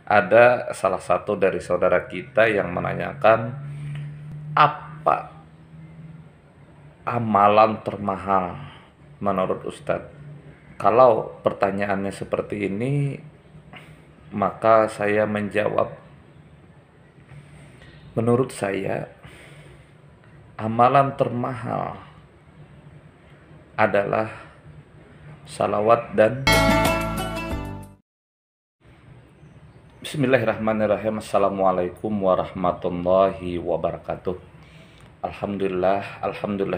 Ada salah satu dari saudara kita yang menanyakan, apa amalan termahal menurut Ustadz? Kalau pertanyaannya seperti ini, maka saya menjawab, menurut saya amalan termahal adalah salawat dan Bismillahirrahmanirrahim. Assalamualaikum warahmatullahi wabarakatuh. Alhamdulillah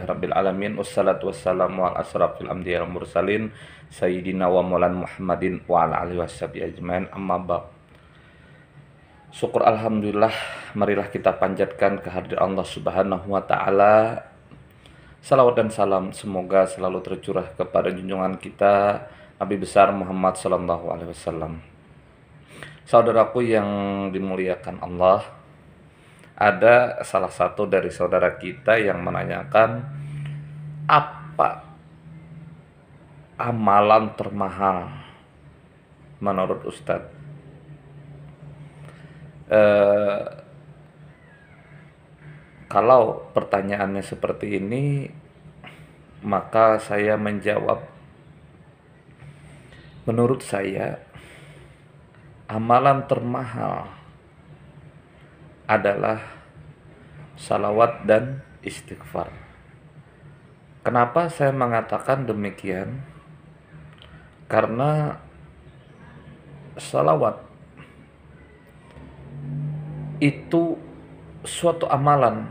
rabbil alamin. Wassalatu wassalamu ala asrafil anbiya'i wal mursalin sayyidina wa maulana Muhammadin wa ala alihi washabihi ajmain. Amma ba'd. Syukur alhamdulillah, marilah kita panjatkan kehadirat Allah Subhanahu wa taala. Salawat dan salam semoga selalu tercurah kepada junjungan kita Nabi besar Muhammad sallallahu alaihi wasallam. Saudaraku yang dimuliakan Allah, ada salah satu dari saudara kita yang menanyakan, apa amalan termahal menurut Ustadz? Kalau pertanyaannya seperti ini, maka saya menjawab, menurut saya amalan termahal adalah salawat dan istighfar. Kenapa saya mengatakan demikian? Karena salawat itu suatu amalan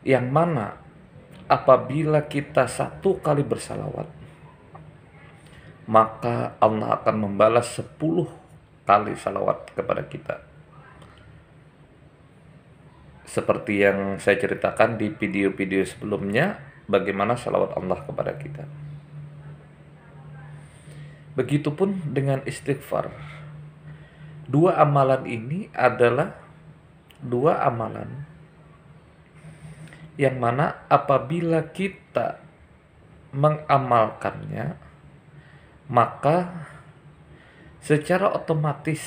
yang mana apabila kita satu kali bersalawat, maka Allah akan membalas 10 kali salawat kepada kita. Seperti yang saya ceritakan di video-video sebelumnya, bagaimana salawat Allah kepada kita. Begitupun dengan istighfar. Dua amalan ini adalah dua amalan yang mana apabila kita mengamalkannya, maka secara otomatis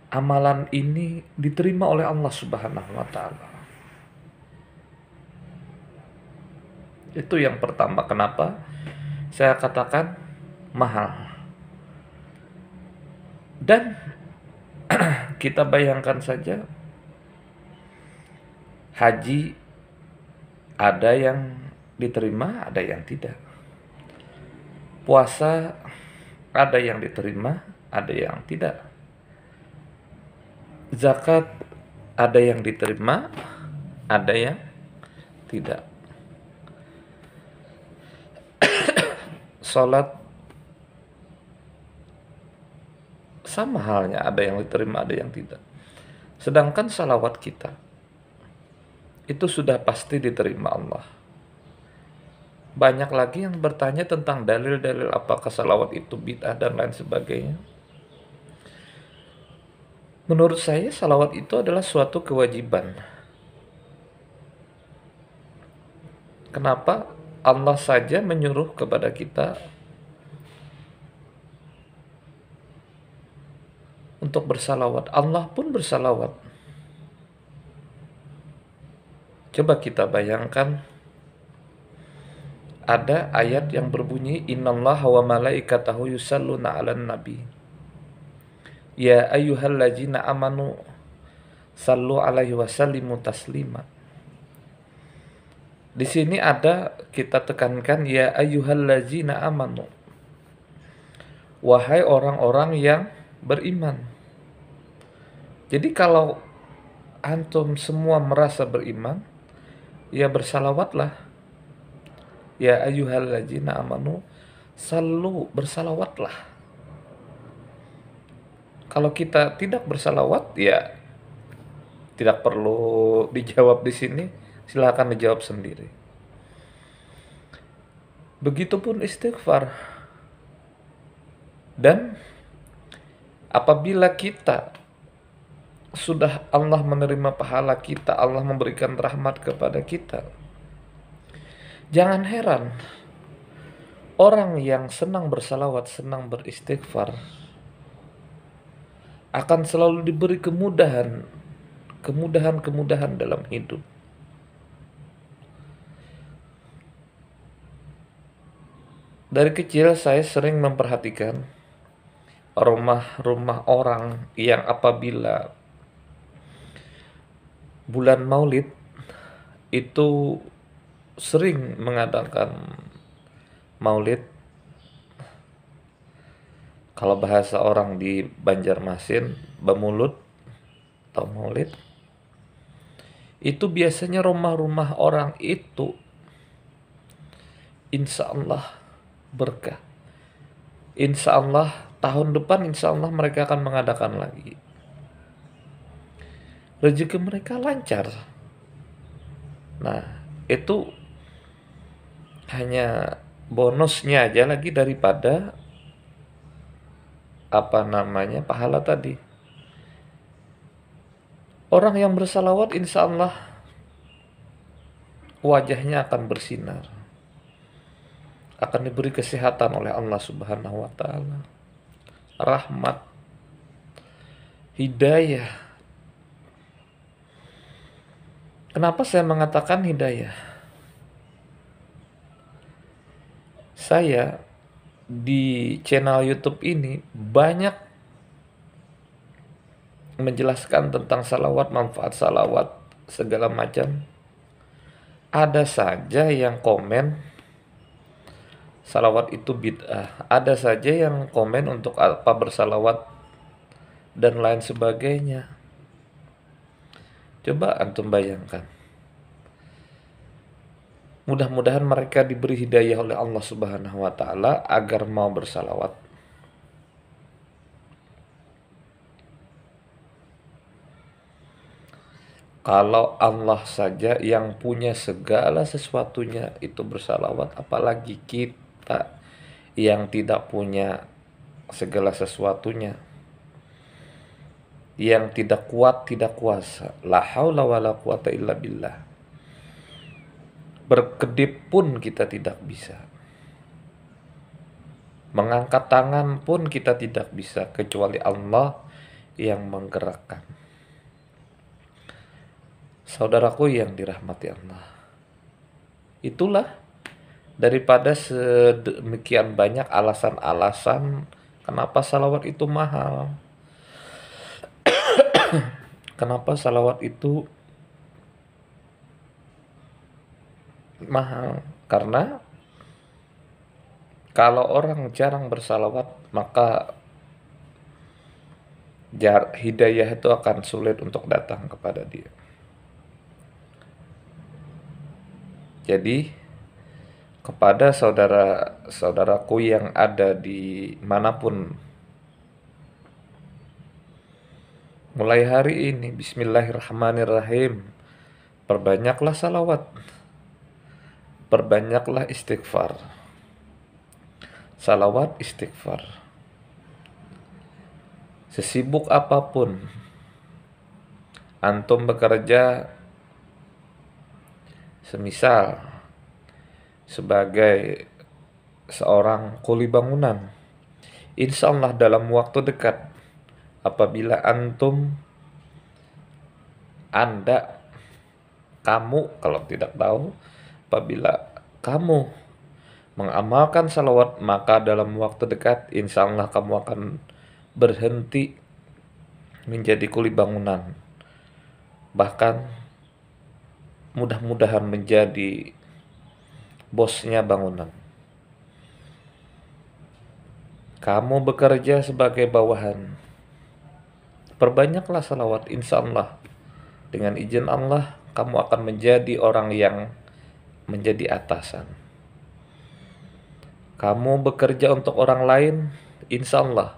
amalan ini diterima oleh Allah Subhanahu wa taala. Itu yang pertama, kenapa saya katakan mahal. Dan kita bayangkan saja, haji ada yang diterima, ada yang tidak. Puasa ada yang diterima, ada yang tidak. Zakat ada yang diterima, ada yang tidak. Salat sama halnya, ada yang diterima, ada yang tidak. Sedangkan salawat kita itu sudah pasti diterima Allah. Banyak lagi yang bertanya tentang dalil-dalil apakah salawat itu bid'ah dan lain sebagainya. Menurut saya salawat itu adalah suatu kewajiban. Kenapa? Allah saja menyuruh kepada kita untuk bersalawat. Allah pun bersalawat. Coba kita bayangkan, ada ayat yang berbunyi, innallaha wa malaikatahu yusalluna 'alan nabi. Ya ayyuhallazina amanu sallu 'alaihi wa sallimu taslima. Di sini ada kita tekankan ya ayyuhallazina amanu. Wahai orang-orang yang beriman. Jadi kalau antum semua merasa beriman, ya bersalawatlah. Ya ayyuhallazina amanu sallu, bersalawatlah. Kalau kita tidak bersalawat, ya tidak perlu dijawab di sini, silakan dijawab sendiri. Begitupun istighfar. Dan apabila kita sudah Allah menerima pahala kita, Allah memberikan rahmat kepada kita, jangan heran Orang yang senang bersalawat, senang beristighfar, akan selalu diberi kemudahan dalam hidup. Dari kecil saya sering memperhatikan rumah-rumah orang yang apabila bulan Maulid itu sering mengadakan Maulid. Kalau bahasa orang di Banjarmasin, Bamulut atau Maulid, itu biasanya rumah-rumah orang itu insya Allah berkah. Insya Allah tahun depan insya Allah mereka akan mengadakan lagi. Rezeki mereka lancar. Nah, itu hanya bonusnya aja lagi daripada pahala tadi. Orang yang bersalawat insya Allah wajahnya akan bersinar, akan diberi kesehatan oleh Allah Subhanahu wa Ta'ala, rahmat, hidayah. Kenapa saya mengatakan hidayah? Saya di channel YouTube ini banyak menjelaskan tentang salawat, manfaat salawat, segala macam. Ada saja yang komen salawat itu bid'ah, ada saja yang komen untuk apa bersalawat dan lain sebagainya. Coba antum bayangkan. Mudah-mudahan mereka diberi hidayah oleh Allah Subhanahu wa Ta'ala agar mau bersalawat. Kalau Allah saja yang punya segala sesuatunya itu bersalawat, apalagi kita yang tidak punya segala sesuatunya, yang tidak kuat, tidak kuasa. La haula wala quwata illa billah. Berkedip pun kita tidak bisa. Mengangkat tangan pun kita tidak bisa, kecuali Allah yang menggerakkan. Saudaraku yang dirahmati Allah, itulah daripada sedemikian banyak alasan-alasan kenapa salawat itu mahal. Kenapa salawat itu mahal? Karena kalau orang jarang bersalawat, maka hidayah itu akan sulit untuk datang kepada dia. Jadi kepada saudara-saudaraku yang ada di manapun, mulai hari ini bismillahirrahmanirrahim, perbanyaklah salawat, perbanyaklah istighfar. Salawat, istighfar. Sesibuk apapun antum bekerja, semisal sebagai seorang kuli bangunan, insya Allah dalam waktu dekat, apabila kamu kalau tidak tahu, apabila kamu mengamalkan salawat, maka dalam waktu dekat insya Allah kamu akan berhenti menjadi kuli bangunan. Bahkan mudah-mudahan menjadi bosnya bangunan. Kamu bekerja sebagai bawahan, perbanyaklah salawat, insya Allah dengan izin Allah kamu akan menjadi orang yang menjadi atasan. Kamu bekerja untuk orang lain, insya Allah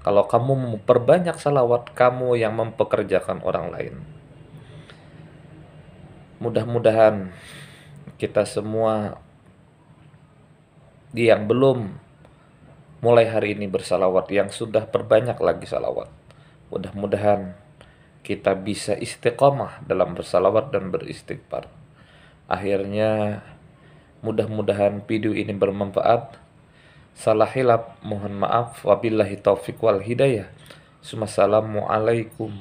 kalau kamu memperbanyak salawat, kamu yang mempekerjakan orang lain. Mudah-mudahan kita semua yang belum mulai hari ini bersalawat, yang sudah perbanyak lagi salawat, mudah-mudahan kita bisa istiqomah dalam bersalawat dan beristighfar. Akhirnya mudah-mudahan video ini bermanfaat. Salah hilap mohon maaf, wabillahi taufik wal hidayah. Assalamualaikum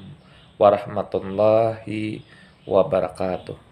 warahmatullahi wabarakatuh.